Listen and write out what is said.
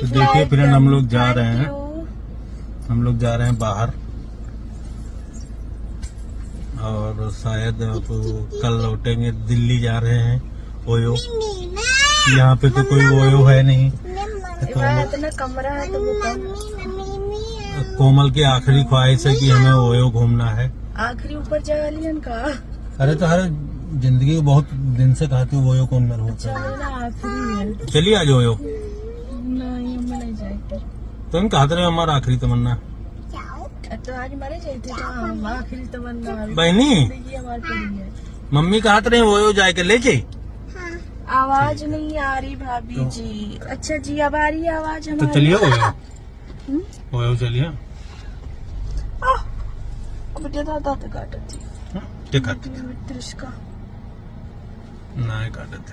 तो देखिए फ्रेंड, हम लोग जा रहे हैं, बाहर, और शायद अब कल लौटेंगे। दिल्ली जा रहे हैं, ओयो। यहाँ पे तो कोई ओयो है नहीं। इतना कमरा है तो कोमल की आखिरी ख्वाहिश है कि हमें ओयो घूमना है। आखिरी ऊपर जा लियन का। अरे तो हर जिंदगी बहुत दिन से कहती हूँ ओयो कौन में होता है। आखिरी है। चलिए आज ओयो। नहीं हम नहीं जाएंगे। तो हम कहते रहे हमारा आखिरी तमन्ना। तो आज मरे जाते तो आखिरी तमन्ना बहनी हमारी पड़ी है। मम्मी कहते रहे ओयो जाए के ले जाए। आवाज नहीं आ रही भाभी जी। अच्छा जी अब आ रही है आवाज तो हमारी। चलिए ओयो चलिए। अब दांत काटत थी टिकट इसका नहीं काटत